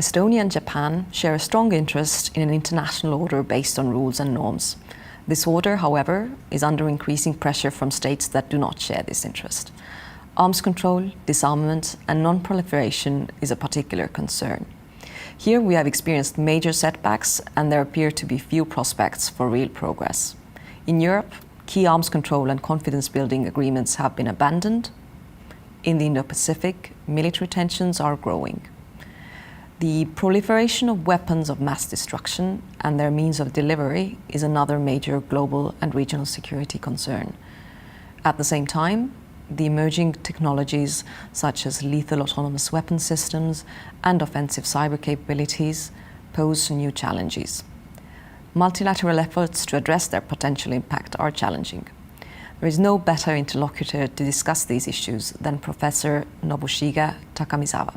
Estonia and Japan share a strong interest in an international order based on rules and norms. This order, however, is under increasing pressure from states that do not share this interest. Arms control, disarmament, and non-proliferation is a particular concern. Here we have experienced major setbacks, and there appear to be few prospects for real progress. In Europe, key arms control and confidence-building agreements have been abandoned. In the Indo-Pacific, military tensions are growing. The proliferation of weapons of mass destruction and their means of delivery is another major global and regional security concern. At the same time, the emerging technologies such as lethal autonomous weapon systems and offensive cyber capabilities pose new challenges. Multilateral efforts to address their potential impact are challenging. There is no better interlocutor to discuss these issues than Professor Nobushige Takamizawa.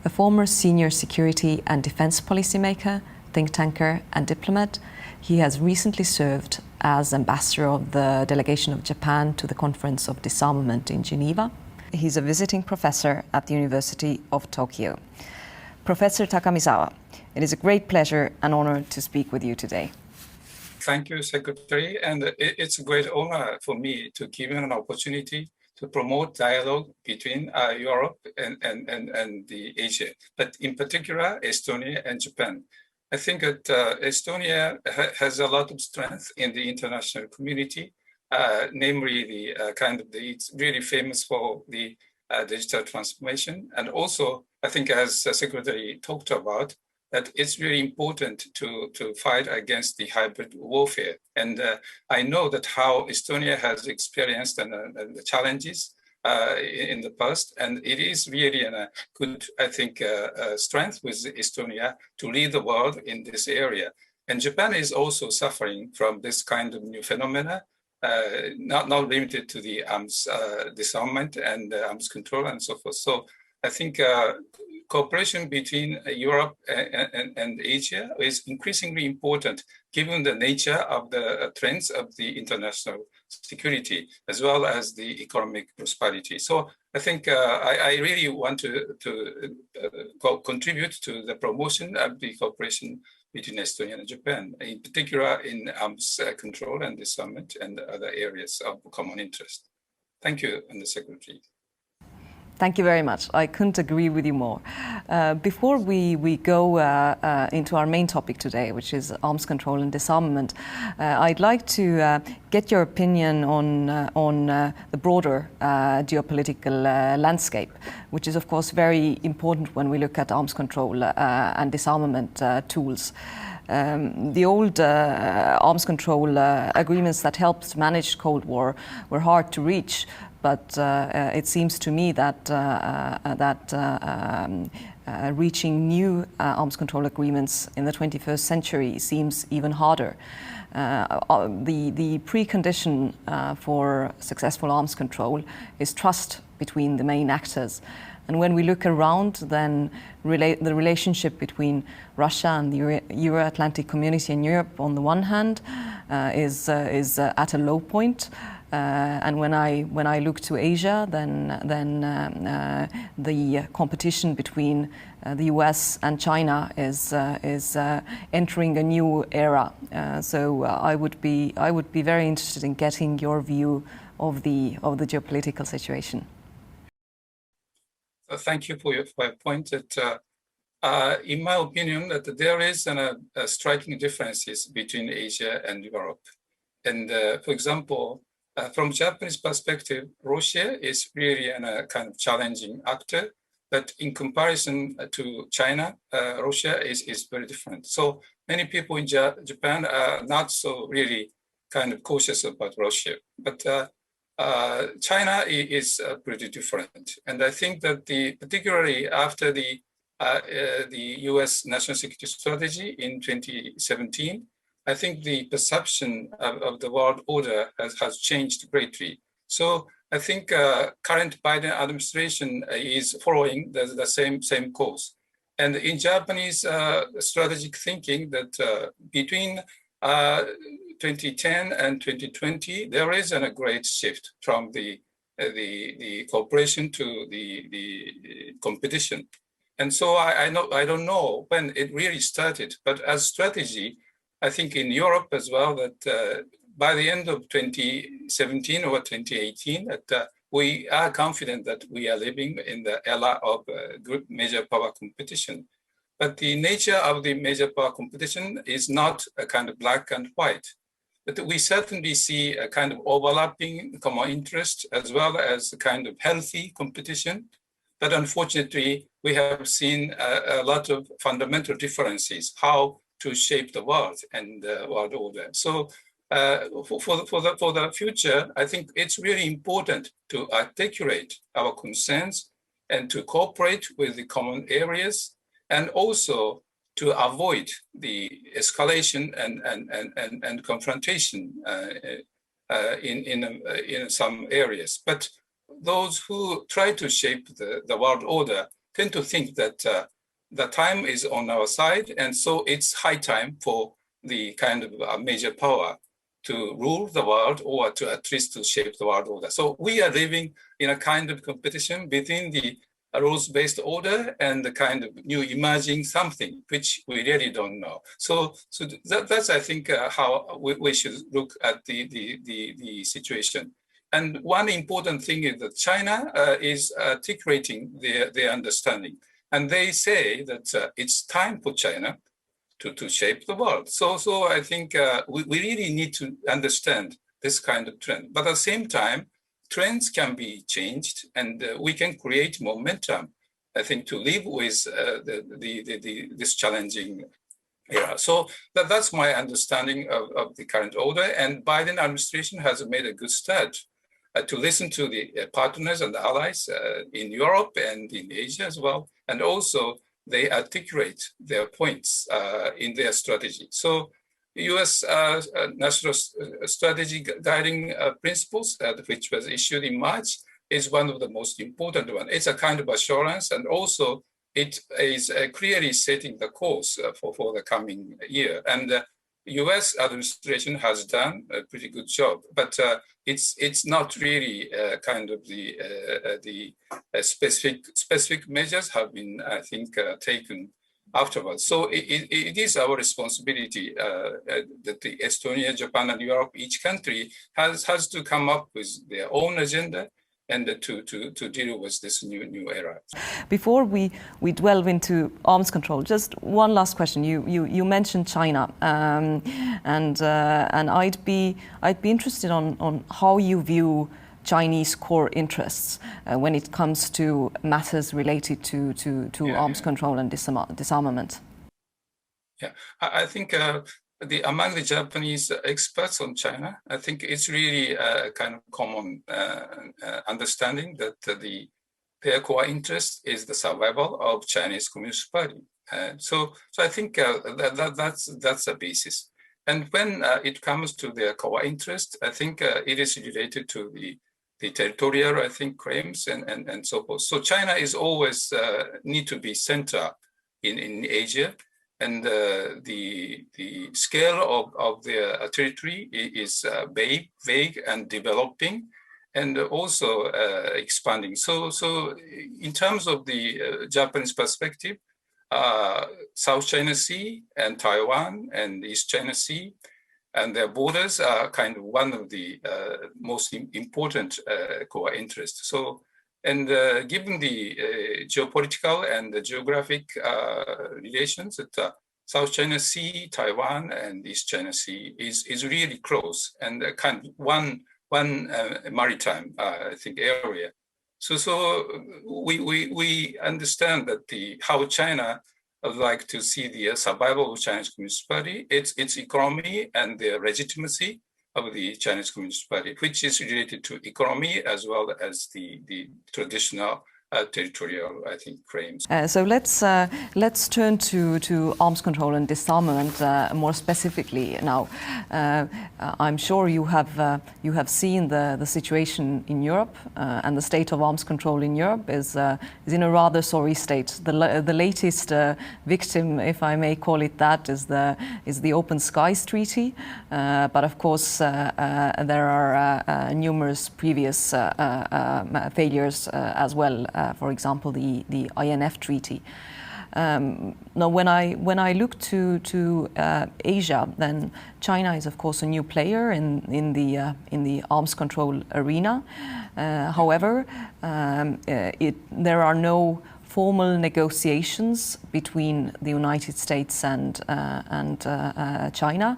A former senior security and defense policymaker, think tanker, and diplomat, he has recently served as ambassador of the delegation of Japan to the Conference of Disarmament in Geneva. He's a visiting professor at the University of Tokyo. Professor Takamizawa, it is a great pleasure and honor to speak with you today. Thank you, Secretary, and it's a great honor for me to give an opportunity to promote dialogue between Europe and the Asia, but in particular, Estonia and Japan. I think that Estonia has a lot of strength in the international community, namely it's really famous for the digital transformation. And also, I think as the Secretary talked about, that it's really important to fight against the hybrid warfare. And I know that how Estonia has experienced the challenges in the past, and it is really a good, I think, strength with Estonia to lead the world in this area. And Japan is also suffering from this kind of new phenomena, not limited to the arms disarmament and arms control and so forth. So I think cooperation between Europe and Asia is increasingly important given the nature of the trends of the international security as well as the economic prosperity. So I think I really want to contribute to the promotion of the cooperation between Estonia and Japan, in particular in arms control and disarmament and other areas of common interest. Thank you, Undersecretary. Thank you very much. I couldn't agree with you more. Before we go into our main topic today, which is arms control and disarmament, I'd like to get your opinion on the broader geopolitical landscape, which is of course very important when we look at arms control and disarmament tools. The old arms control agreements that helped manage Cold War were hard to reach, but it seems to me that reaching new arms control agreements in the 21st century seems even harder. The precondition for successful arms control is trust between the main actors. And when we look around, then the relationship between Russia and the Euro-Atlantic community in Europe on the one hand is at a low point. And when I look to Asia, then the competition between the US and China is entering a new era. So I would be very interested in getting your view of the geopolitical situation. Thank you for your point. That, in my opinion, that there is striking differences between Asia and Europe. And for example, from Japanese perspective, Russia is really a kind of challenging actor, but in comparison to China, Russia is very different. So many people in Japan are not so really kind of cautious about Russia, but China is pretty different. And I think that particularly after the US national security strategy in 2017, I think the perception of the world order has changed greatly. So I think current Biden administration is following the same course. And in Japanese strategic thinking, that between 2010 and 2020, there is a great shift from the cooperation to the competition. And so I don't know when it really started, but as strategy, I think in Europe as well, that by the end of 2017 or 2018, that we are confident that we are living in the era of good major power competition. But the nature of the major power competition is not a kind of black and white. But we certainly see a kind of overlapping common interest as well as a kind of healthy competition. But unfortunately, we have seen a lot of fundamental differences, how to shape the world and the world order. So for the future, I think it's really important to articulate our concerns and to cooperate with the common areas, and also to avoid the escalation and confrontation in some areas. But those who try to shape the world order tend to think that the time is on our side, and so it's high time for the kind of major power to rule the world, or to at least to shape the world order. So we are living in a kind of competition between the rules-based order and the kind of new emerging something, which we really don't know. So that's I think how we should look at the situation. And one important thing is that China is articulating their understanding. And they say that it's time for China to shape the world. So I think we really need to understand this kind of trend. But at the same time, trends can be changed, and we can create momentum, I think, to live with this challenging era. So that's my understanding of the current order. And Biden administration has made a good start to listen to the partners and allies in Europe and in Asia as well. And also they articulate their points in their strategy. So U.S. National Strategy Guiding Principles, which was issued in March, is one of the most important ones. It's a kind of assurance, and also it is clearly setting the course for the coming year. And the U.S. administration has done a pretty good job, but it's not really kind of the specific measures have been, I think, taken afterwards. So it is our responsibility that the Estonia, Japan, and Europe, each country has to come up with their own agenda and to deal with this new era. Before we delve into arms control, just one last question. You mentioned China, and I'd be interested on how you view Chinese core interests when it comes to matters related to arms control and disarmament. Yeah, I think among the Japanese experts on China, I think it's really a kind of common understanding that their core interest is the survival of Chinese Communist Party. So I think that's a basis. And when it comes to their core interest, I think it is related to the territorial, I think, claims and so forth. So China is always need to be center in Asia. And the scale of their territory is vague and developing, and also expanding. So in terms of the Japanese perspective, South China Sea and Taiwan and East China Sea and their borders are kind of one of the most important core interests. So, and given the geopolitical and the geographic relations, that South China Sea, Taiwan, and East China Sea is really close, and kind of one maritime, I think, area. So we understand that how China would like to see the survival of Chinese Communist Party, its economy and the legitimacy of the Chinese Communist Party, which is related to economy as well as the traditional territorial, I think, claims. So let's turn to arms control and disarmament more specifically now. I'm sure you have seen the situation in Europe, and the state of arms control in Europe is in a rather sorry state. The latest victim, if I may call it that, is the Open Skies Treaty. But of course, there are numerous previous failures as well for example, the INF Treaty. Now, when I look to Asia, then China is of course a new player in the arms control arena. However, there are no formal negotiations between the United States and China,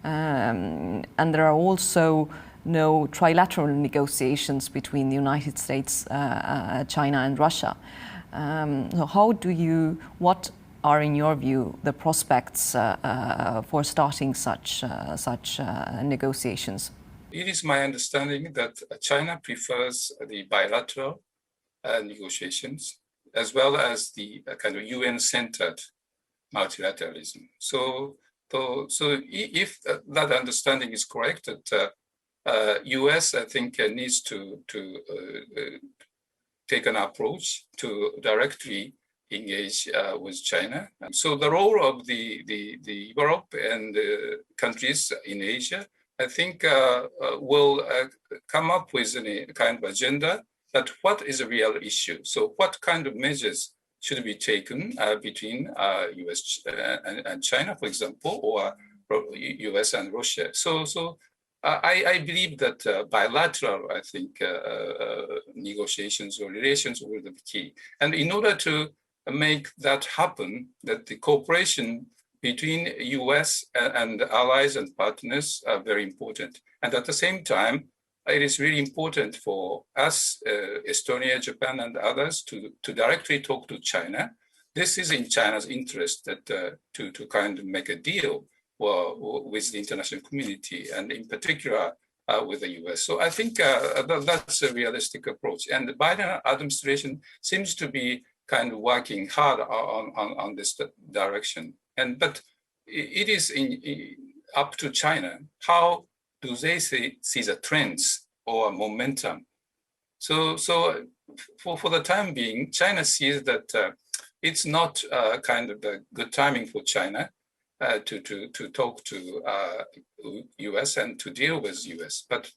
and there are also no trilateral negotiations between the United States, China, and Russia. So what are, in your view, the prospects for starting such negotiations? It is my understanding that China prefers the bilateral negotiations as well as the kind of UN-centered multilateralism. So if that understanding is correct, that US, I think, needs to take an approach to directly engage with China. So the role of the Europe and the countries in Asia, I think, will come up with a kind of agenda that what is a real issue. So what kind of measures should be taken between US and China, for example, or US and Russia. So I believe that bilateral, I think, negotiations or relations will be key. And in order to make that happen, that the cooperation between US and allies and partners are very important. And at the same time, it is really important for us, Estonia, Japan, and others to directly talk to China. This is in China's interest that to kind of make a deal with the international community, and in particular with the US. So I think that's a realistic approach. And the Biden administration seems to be kind of working hard on this direction. But it is up to China. How do they see the trends or momentum? So for the time being, China sees that it's not kind of a good timing for China to talk to US and to deal with US, but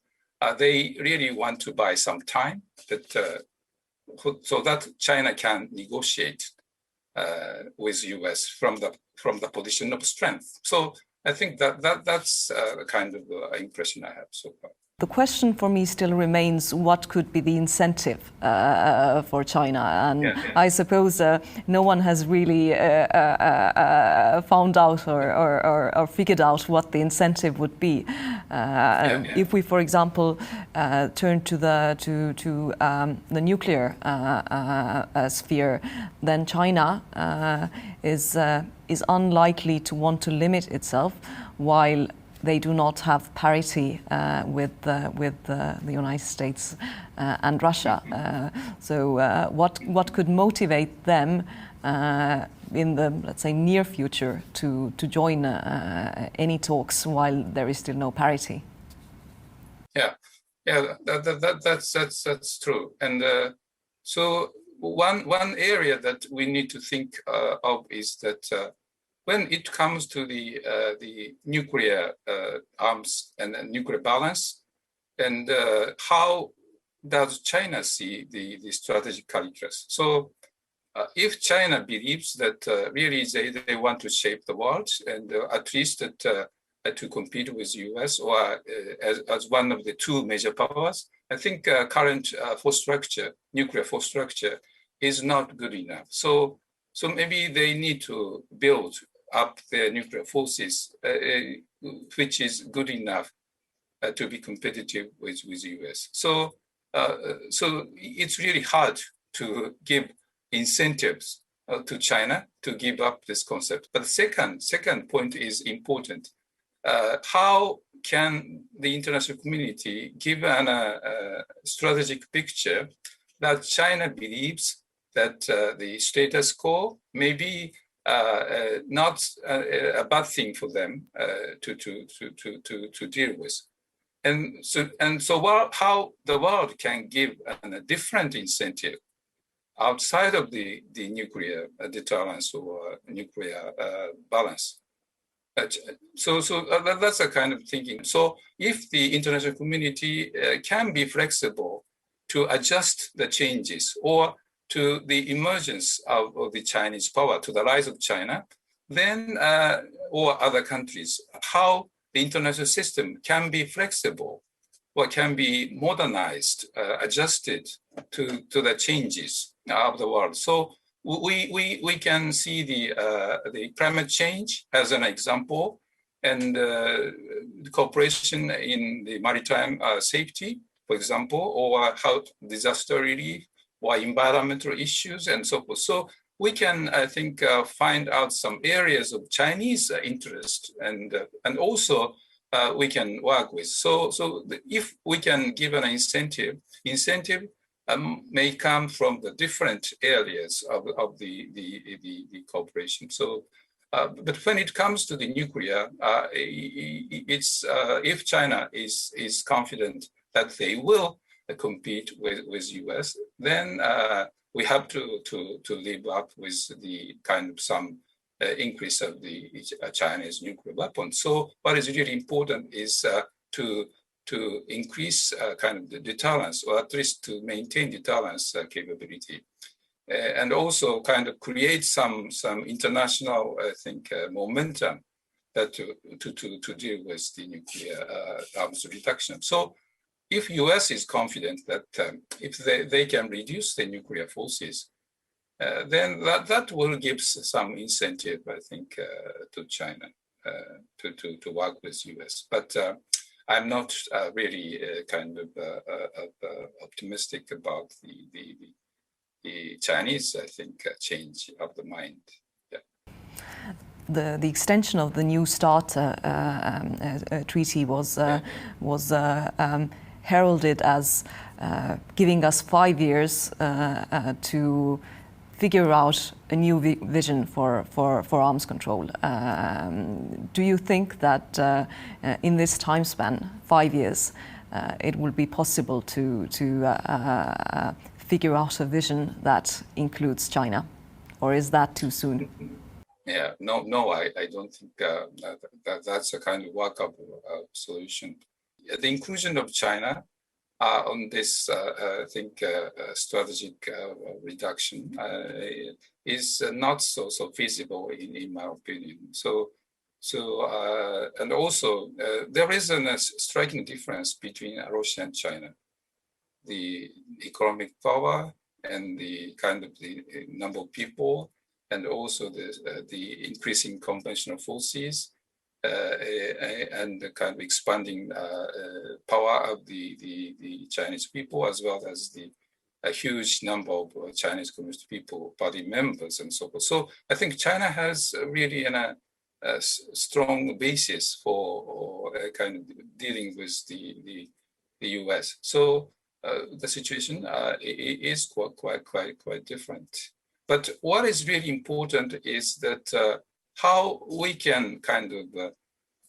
they really want to buy some time so that China can negotiate with US from the position of strength. So I think that's the kind of impression I have so far. The question for me still remains, what could be the incentive for China? And I suppose no one has really found out or figured out what the incentive would be. If we, for example, turn to the nuclear sphere, then China is unlikely to want to limit itself, while they do not have parity with the United States and Russia. So what could motivate them in the, let's say, near future to join any talks while there is still no parity? Yeah, that's true. And so one area that we need to think of is that when it comes to the nuclear arms and nuclear balance, and how does China see the strategic calculus? So if China believes that really they want to shape the world, and at least that to compete with the US or as one of the two major powers, I think current force structure, nuclear force structure, is not good enough. So maybe they need to build up their nuclear forces, which is good enough to be competitive with the US. So it's really hard to give incentives to China to give up this concept. But the second point is important. How can the international community give a strategic picture that China believes that the status quo may be not a bad thing for them to deal with, and so how the world can give a different incentive outside of the nuclear deterrence or nuclear balance. So that's a kind of thinking. So if the international community can be flexible to adjust the changes, or to the emergence of the Chinese power, to the rise of China, then, or other countries, how the international system can be flexible or can be modernized, adjusted to the changes of the world. So we can see the climate change as an example, and cooperation in the maritime safety, for example, or how disaster relief or environmental issues and so forth. So we can, I think, find out some areas of Chinese interest, and also we can work with. So if we can give an incentive may come from the different areas of the cooperation. So, but when it comes to the nuclear, it's if China is confident that they will compete with US, then we have to live up with the kind of some increase of the Chinese nuclear weapons. So what is really important is to increase kind of the deterrence, or at least to maintain deterrence capability, and also kind of create some international, I think, momentum that to deal with the nuclear arms reduction. So if US is confident that if they can reduce the nuclear forces, then that will give some incentive, I think, to China to work with US. But I'm not really kind of optimistic about the Chinese, I think, change of the mind. Yeah. The extension of the New START treaty was heralded as giving us 5 years to figure out a new vision for arms control. Do you think that in this time span, 5 years, it will be possible to figure out a vision that includes China, or is that too soon? Yeah, no, I don't think that's a kind of workable solution. The inclusion of China on this, I think, strategic reduction is not so feasible in my opinion. So and also there is a striking difference between Russia and China. The economic power and the kind of the number of people, and also the increasing conventional forces, and the kind of expanding power of the Chinese people, as well as a huge number of Chinese Communist people, party members, and so forth. So I think China has really a strong basis for kind of dealing with the US. So the situation is quite different. But what is really important is that how we can kind of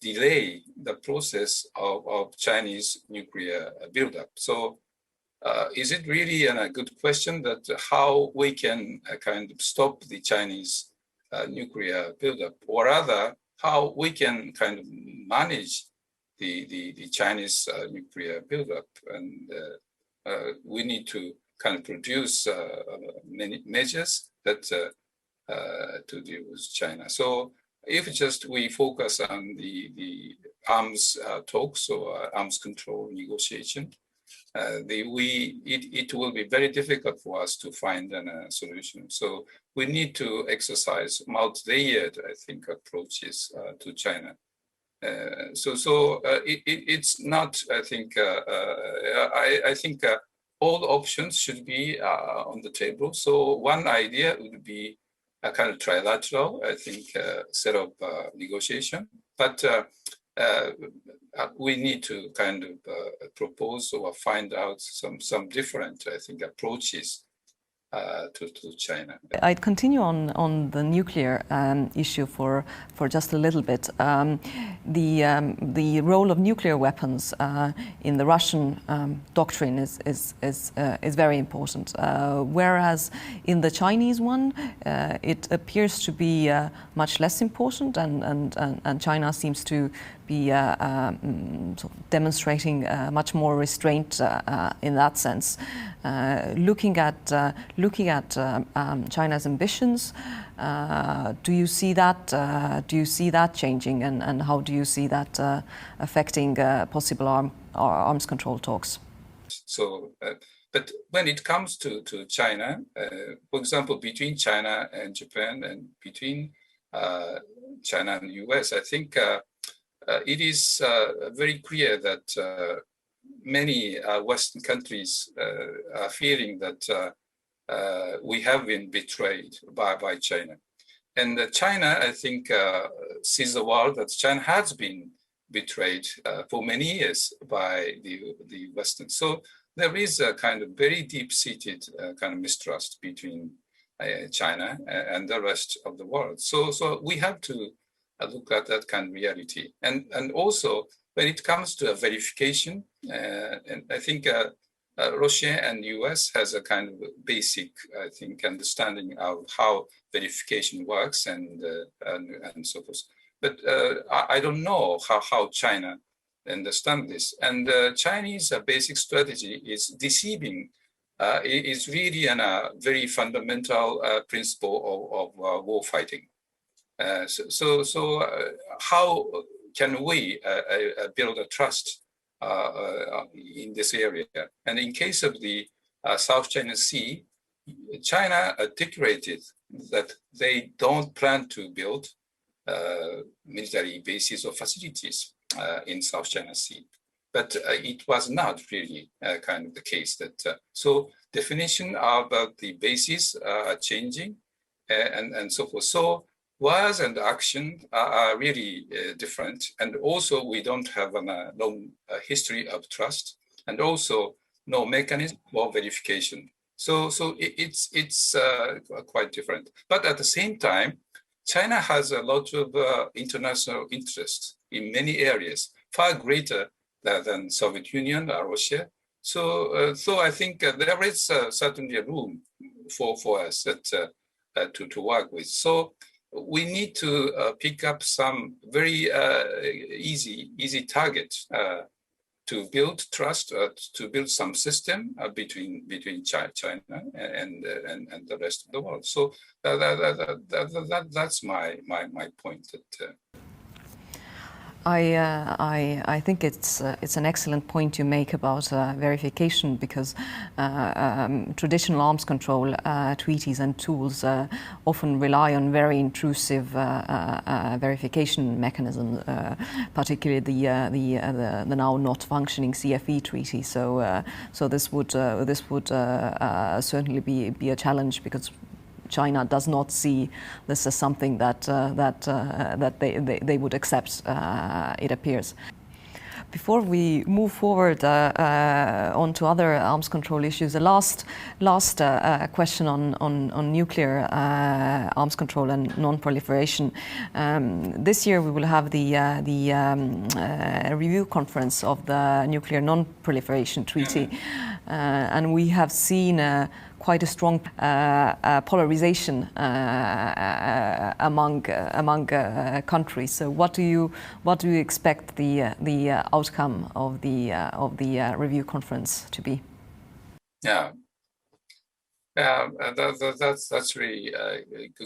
delay the process of Chinese nuclear buildup. So is it really a good question that how we can kind of stop the Chinese nuclear buildup, or rather how we can kind of manage the Chinese nuclear buildup? And we need to kind of produce many measures that to deal with China. So if just we focus on the arms talks or arms control negotiation, it will be very difficult for us to find a solution. So we need to exercise multi-layered, I think, approaches to China. It's not, I think, I think all options should be on the table. So one idea would be a kind of trilateral, I think, set of negotiation. But we need to kind of propose or find out some different, I think, approaches to China. I'd continue on the nuclear issue for just a little bit. The role of nuclear weapons in the Russian doctrine is very important, whereas in the Chinese one it appears to be much less important, and China seems to be sort of demonstrating much more restraint in that sense. Looking at China's ambitions, do you see that? Do you see that changing, and how do you see that affecting possible arms control talks? So, but when it comes to China, for example, between China and Japan and between China and the US, I think it is very clear that many Western countries are feeling that we have been betrayed by China. And China, I think, sees the world that China has been betrayed for many years by the Western. So there is a kind of very deep-seated kind of mistrust between China and the rest of the world. So we have to look at that kind of reality. And also, when it comes to a verification, and I think Russia and US has a kind of basic, I think, understanding of how verification works and so forth. But I don't know how China understand this. And Chinese basic strategy is deceiving. Is really a very fundamental principle of war fighting. So how can we build a trust in this area? And in case of the South China Sea, China articulated that they don't plan to build military bases or facilities in South China Sea. But it was not really kind of the case. That so definition about the bases are changing and so forth. So words and action are really different. And also we don't have a long history of trust, and also no mechanism for verification. So it's quite different. But at the same time, China has a lot of international interest in many areas, far greater than Soviet Union or Russia. So I think there is certainly a room for us to work with. So we need to pick up some very easy target to build trust, to build some system between China and the rest of the world. So that's my point. That I think it's an excellent point you make about verification, because traditional arms control treaties and tools often rely on very intrusive verification mechanisms, particularly the now not functioning CFE treaty. So this would certainly be a challenge, because China does not see this as something that they would accept, it appears. Before we move forward on to other arms control issues, the last question on nuclear arms control and non-proliferation. This year we will have the review conference of the Nuclear Non-Proliferation Treaty, and we have seen quite a strong polarization among countries. So what do you expect the outcome of the review conference to be? Yeah, that's really a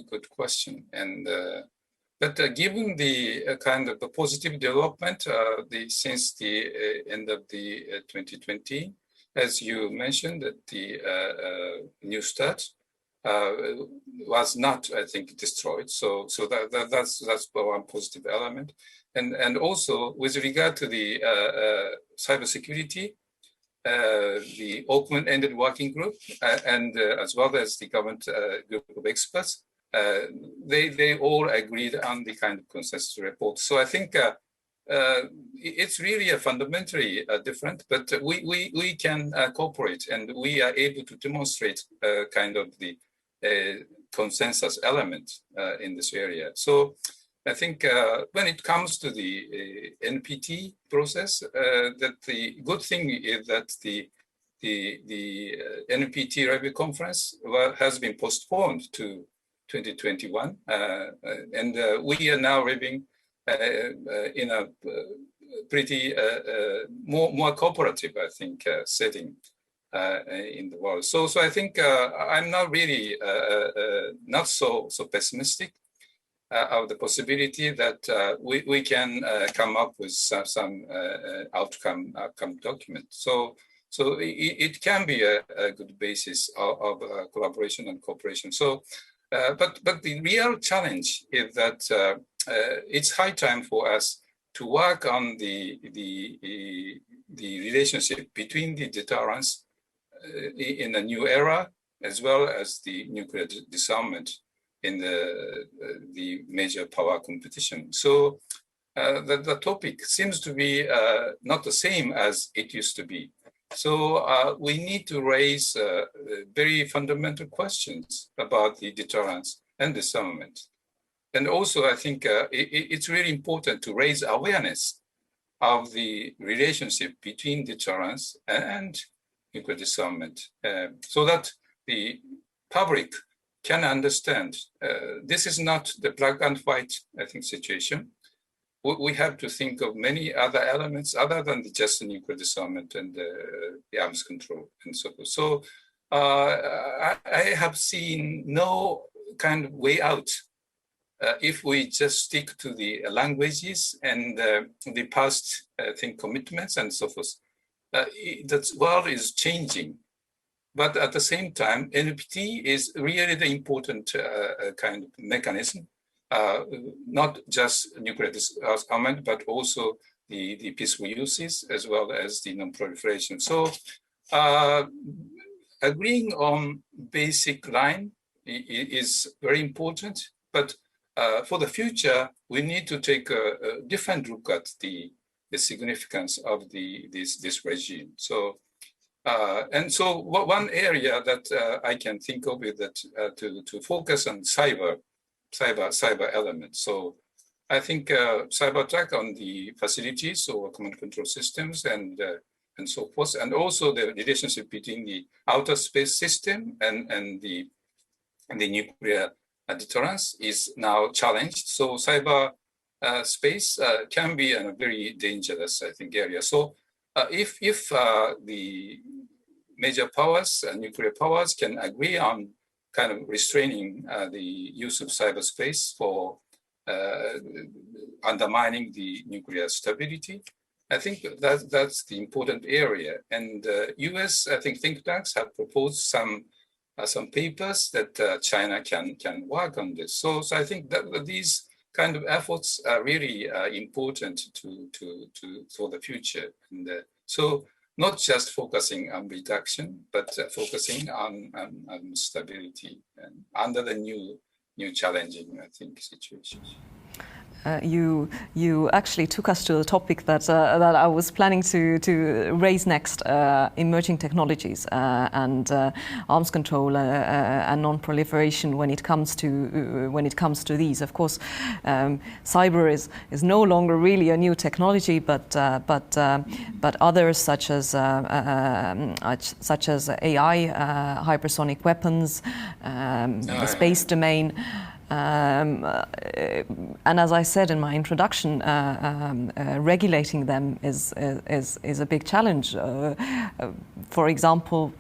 good question. And but given the kind of the positive development since the end of the 2020. As you mentioned, that the New START was not, I think, destroyed. So that's one positive element, and also with regard to the cybersecurity, the open-ended working group and as well as the government group of experts, they all agreed on the kind of consensus report. So I think. It's really a fundamentally different, but we can cooperate, and we are able to demonstrate kind of the consensus element in this area. So I think when it comes to the NPT process, that the good thing is that the NPT review conference has been postponed to 2021, and we are now reviewing in a pretty more cooperative, I think, setting in the world. So I think I'm not really not so pessimistic of the possibility that we can come up with some outcome document. So it can be a good basis of collaboration and cooperation. So, but the real challenge is that it's high time for us to work on the relationship between the deterrence in a new era, as well as the nuclear disarmament in the major power competition. So the topic seems to be not the same as it used to be. So we need to raise very fundamental questions about the deterrence and disarmament. And also, I think it's really important to raise awareness of the relationship between deterrence and nuclear disarmament, so that the public can understand this is not the black and white, I think, situation. We have to think of many other elements other than just the nuclear disarmament and the arms control and so forth. So I have seen no kind of way out if we just stick to the languages and the past, I think, commitments and so forth. The world is changing. But at the same time, NPT is really the important kind of mechanism, not just nuclear disarmament, but also the peaceful uses as well as the non-proliferation. So agreeing on basic line is very important, but for the future, we need to take a different look at the significance of this regime. So. And so one area that I can think of is that to focus on cyber elements. So I think cyber attack on the facilities or command control systems and so forth, and also the relationship between the outer space system and the nuclear deterrence is now challenged. So cyber space can be a very dangerous, I think, area. So if the major powers, nuclear powers, can agree on kind of restraining the use of cyberspace for undermining the nuclear stability, I think that's the important area. And U.S. I think think tanks have proposed some papers that China can work on this. So I think that these kind of efforts are really important for the future. And so not just focusing on reduction, but focusing on stability and under the new challenging, I think, situations. You actually took us to the topic that I was planning to raise next, emerging technologies and arms control and non-proliferation when it comes to these. Of course, cyber is no longer really a new technology, but others such as AI, hypersonic weapons, the space domain. And as I said in my introduction, regulating them is a big challenge. For example,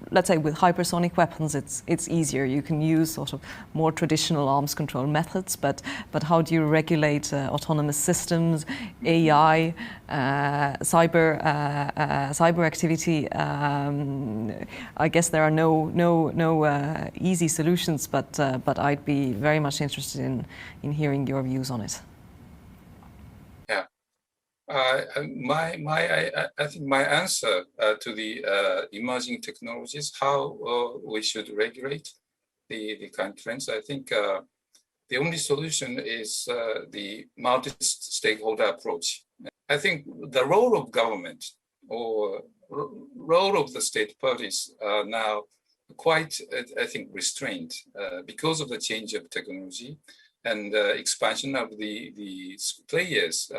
let's say with hypersonic weapons, it's easier. You can use sort of more traditional arms control methods, but how do you regulate autonomous systems, AI, cyber activity? I guess there are no easy solutions, but I'd be very much interested in hearing your views on it. Yeah, I think my answer to the emerging technologies, how we should regulate the current trends, I think the only solution is the multi-stakeholder approach. I think the role of government or role of the state parties are now quite, I think, restrained because of the change of technology and expansion of the players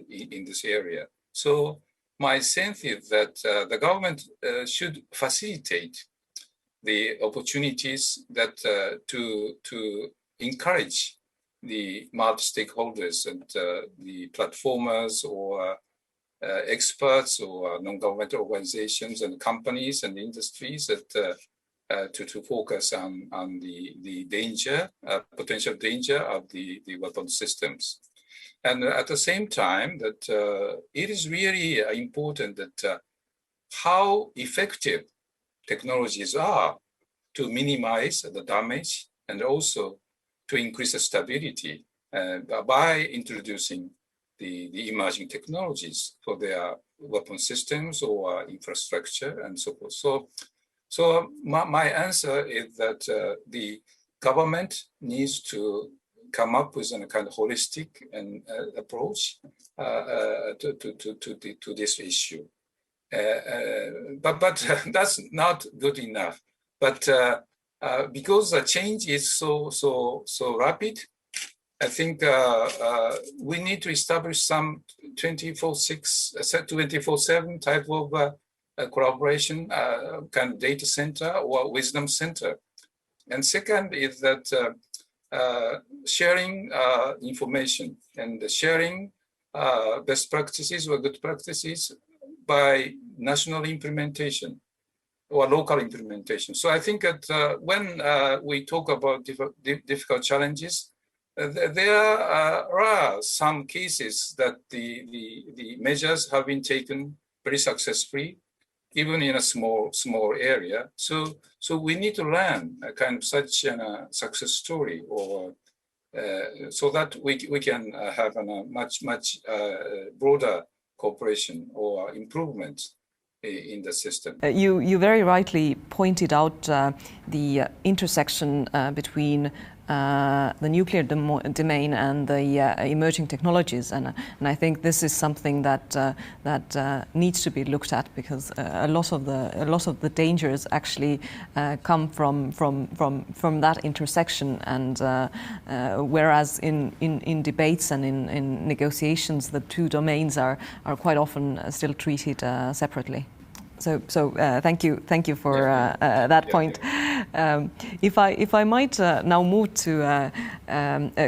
in this area. So my sense is that the government should facilitate the opportunities that to encourage the multi-stakeholders and the platformers or experts or non-governmental organizations and companies and industries that to focus on the danger, potential danger of the weapon systems. And at the same time, that it is really important that how effective technologies are to minimize the damage and also to increase the stability by introducing the emerging technologies for their weapon systems or infrastructure and so forth. So my answer is that the government needs to come up with a kind of holistic and approach to this issue. But that's not good enough. But because the change is so rapid, I think we need to establish some 24/7 type of collaboration, kind of data center or wisdom center. And second is that sharing information and sharing best practices or good practices by national implementation or local implementation. So I think that when we talk about difficult challenges, there are some cases that the measures have been taken very successfully, even in a small area. So we need to learn a kind of such a success story, or so that we can have a much broader cooperation or improvement in the system. You very rightly pointed out the intersection between the nuclear domain and the emerging technologies, and I think this is something that needs to be looked at, because a lot of the dangers actually come from that intersection, and whereas in debates and in negotiations, the two domains are quite often still treated separately. So thank you for that point. If I might now move to a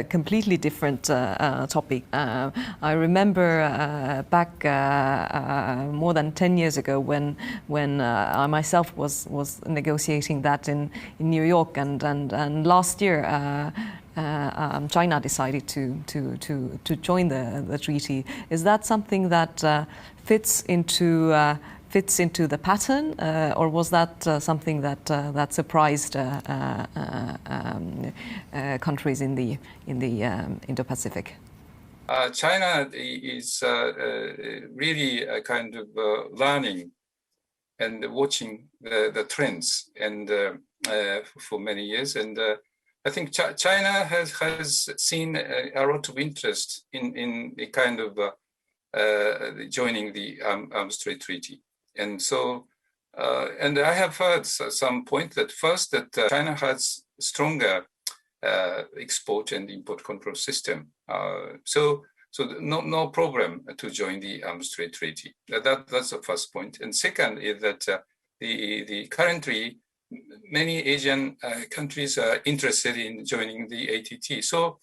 completely different topic. I remember back more than 10 years ago when I myself was negotiating that in New York, and last year China decided to join the treaty. Is that something that fits into the pattern, or was that something that surprised countries in the Indo-Pacific? China is really a kind of learning and watching the trends and for many years, and I think China has seen a lot of interest in the kind of joining the Arms Trade Treaty. And so, and I have heard some point that first that China has stronger export and import control system. So no problem to join the Arms Trade Treaty. That's the first point. And second is that the currently many Asian countries are interested in joining the ATT. So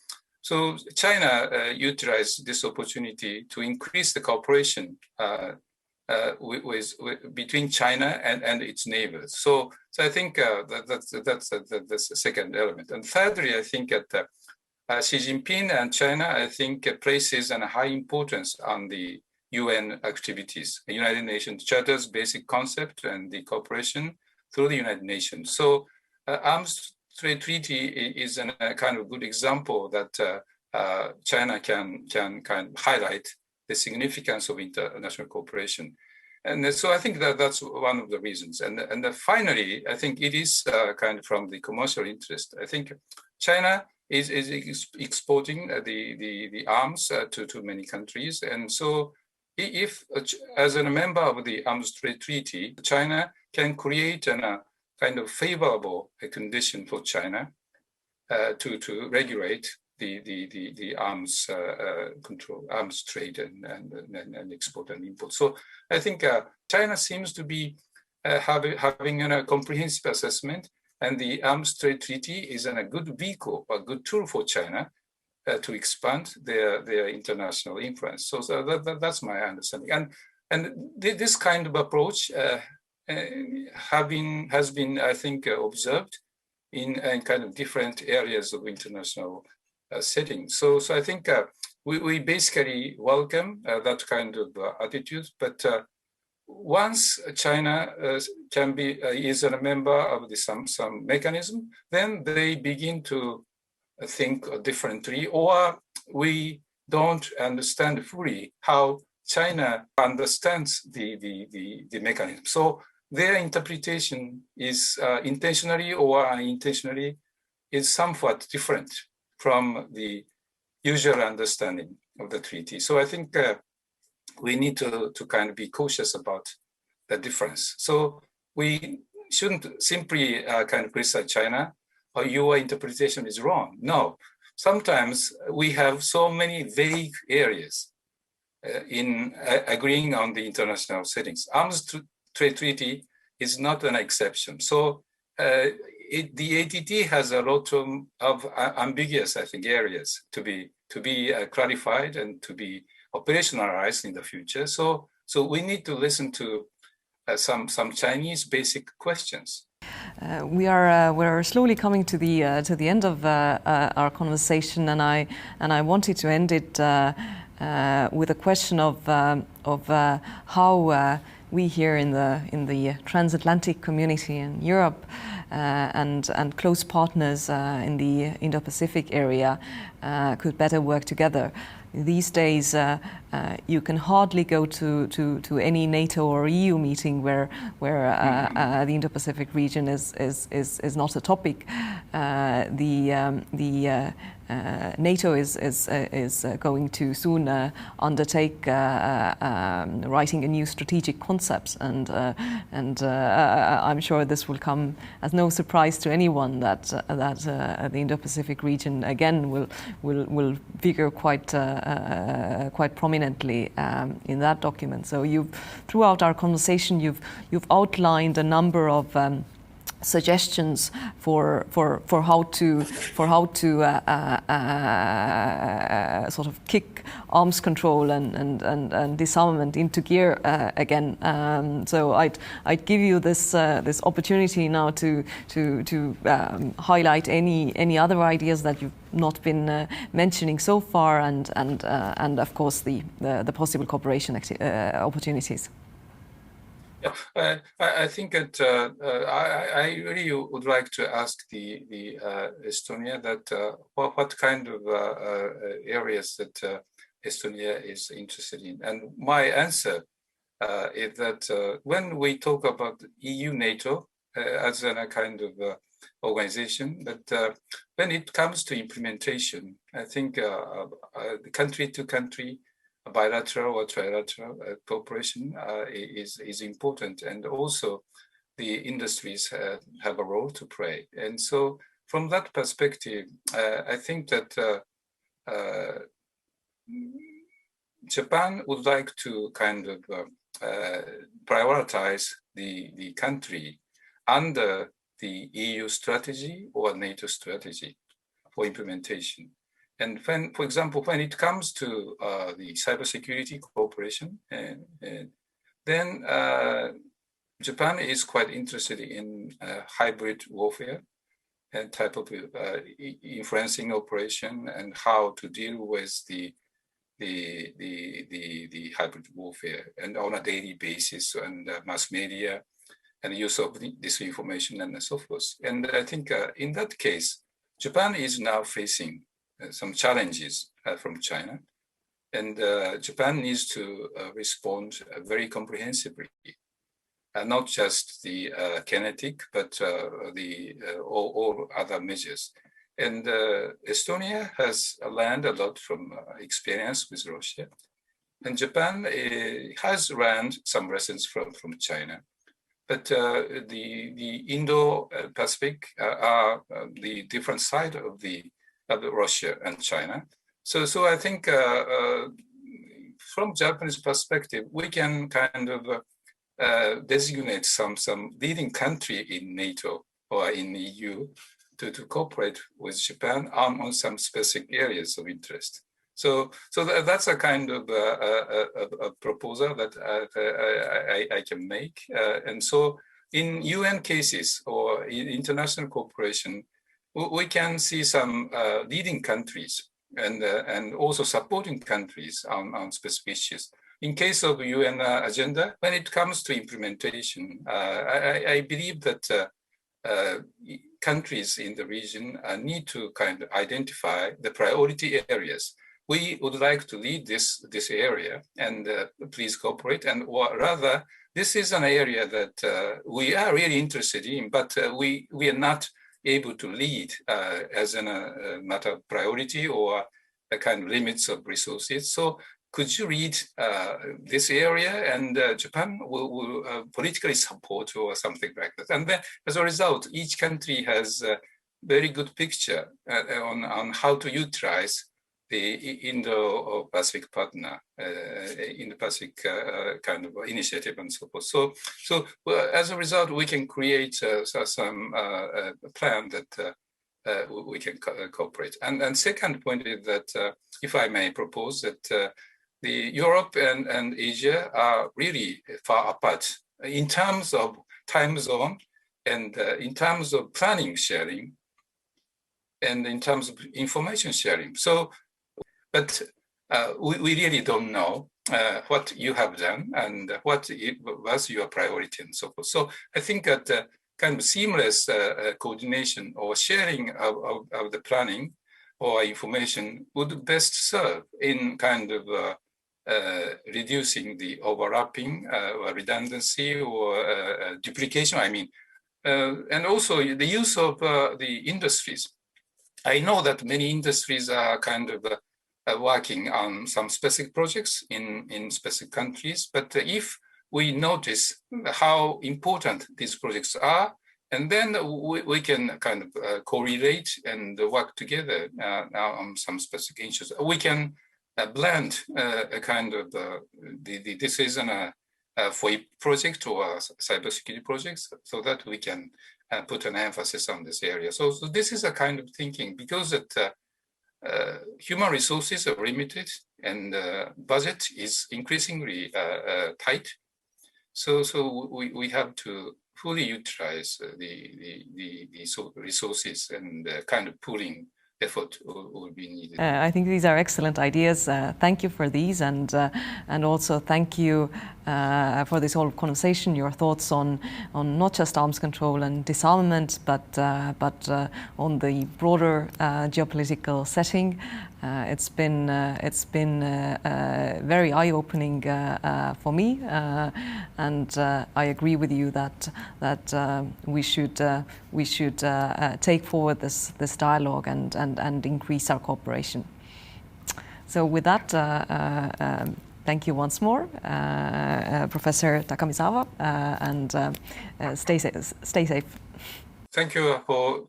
China utilized this opportunity to increase the cooperation between China and its neighbors. So I think that's the second element. And thirdly, I think that Xi Jinping and China, I think, places a high importance on the UN activities, the United Nations Charter's basic concept and the cooperation through the United Nations. So Arms Trade Treaty is a kind of good example that China can kind of highlight the significance of international cooperation. And so I think that's one of the reasons. And finally, I think it is kind of from the commercial interest. I think China is exporting the arms to many countries. And so if, as a member of the Arms Trade Treaty, China can create a kind of favorable condition for China to regulate the arms control, arms trade and export and import. So I think China seems to be having a comprehensive assessment, and the Arms Trade Treaty is a good vehicle, a good tool for China to expand their international influence. So that's my understanding. And this kind of approach has been, I think, observed in kind of different areas of international setting. So I think we basically welcome that kind of attitude. But once China is a member of some mechanism, then they begin to think differently, or we don't understand fully how China understands the mechanism. So their interpretation is intentionally or unintentionally is somewhat different from the usual understanding of the treaty. So I think we need to kind of be cautious about the difference. So we shouldn't simply kind of criticize China, or your interpretation is wrong. No, sometimes we have so many vague areas in agreeing on the international settings. Arms trade treaty is not an exception. So the ATT has a lot of ambiguous, I think, areas to be clarified and to be operationalized in the future. So we need to listen to some Chinese basic questions. We're slowly coming to the end of our conversation, and I wanted to end it with a question of how we here in the transatlantic community in Europe and close partners in the Indo-Pacific area could better work together. These days, you can hardly go to any NATO or EU meeting where the Indo-Pacific region is not a topic. NATO is going to soon undertake writing a new strategic concept, and I'm sure this will come as no surprise to anyone that the Indo-Pacific region again will figure quite prominently in that document. So throughout our conversation, you've outlined a number of suggestions for how to sort of kick arms control and disarmament into gear again. So I'd give you this opportunity now to highlight any other ideas that you've not been mentioning so far, and of course the possible cooperation opportunities. Yeah, I think that I really would like to ask the Estonia that what kind of areas that Estonia is interested in, and my answer is that when we talk about EU-NATO as a kind of organization, but when it comes to implementation, I think country to country, bilateral or trilateral cooperation is important, and also the industries have a role to play. And so from that perspective, I think that Japan would like to kind of prioritize the country under the EU strategy or NATO strategy for implementation. And when, for example, when it comes to the cybersecurity cooperation, then Japan is quite interested in hybrid warfare and type of influencing operation and how to deal with the hybrid warfare and on a daily basis, and mass media and use of disinformation and so forth. And I think in that case, Japan is now facing some challenges from China, and Japan needs to respond very comprehensively, not just the kinetic, but all other measures. And Estonia has learned a lot from experience with Russia, and Japan has learned some lessons from China. But the Indo-Pacific are the different side of Russia and China. So I think from Japanese perspective, we can kind of designate some leading country in NATO or in EU to cooperate with Japan on some specific areas of interest. So that's a kind of a proposal that I can make. And so in UN cases or in international cooperation, we can see some leading countries and also supporting countries on specific issues. In case of UN agenda, when it comes to implementation, I believe that countries in the region need to kind of identify the priority areas. We would like to lead this area, and please cooperate. And or rather, this is an area that we are really interested in, but we are not able to lead as a matter of priority or a kind of limits of resources. So could you read this area, and Japan will politically support or something like that. And then as a result, each country has a very good picture on how to utilize the Indo-Pacific partner, Indo-Pacific kind of initiative and so forth. So as a result, we can create some plan that we can cooperate. And second point is that, if I may propose that the Europe and Asia are really far apart in terms of time zone and in terms of planning sharing and in terms of information sharing. So, but we really don't know what you have done and what was your priority and so forth. So I think that kind of seamless coordination or sharing of the planning or information would best serve in kind of reducing the overlapping or redundancy or duplication, I mean, and also the use of the industries. I know that many industries are kind of working on some specific projects in specific countries, but if we notice how important these projects are, and then we can kind of correlate and work together on some specific issues. We can blend a kind of the decision for a project or cybersecurity projects, so that we can put an emphasis on this area. So this is a kind of thinking, because that human resources are limited and budget is increasingly tight. So we have to fully utilize the resources, and kind of pooling effort will be needed. I think these are excellent ideas. Thank you for these, and also thank you for this whole conversation. Your thoughts on not just arms control and disarmament, but on the broader geopolitical setting. It's been very eye-opening for me, and I agree with you that we should take forward this dialogue and increase our cooperation. So with that, thank you once more, Professor Takamizawa, and stay safe. Thank you for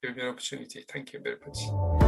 giving me the opportunity. Thank you very much.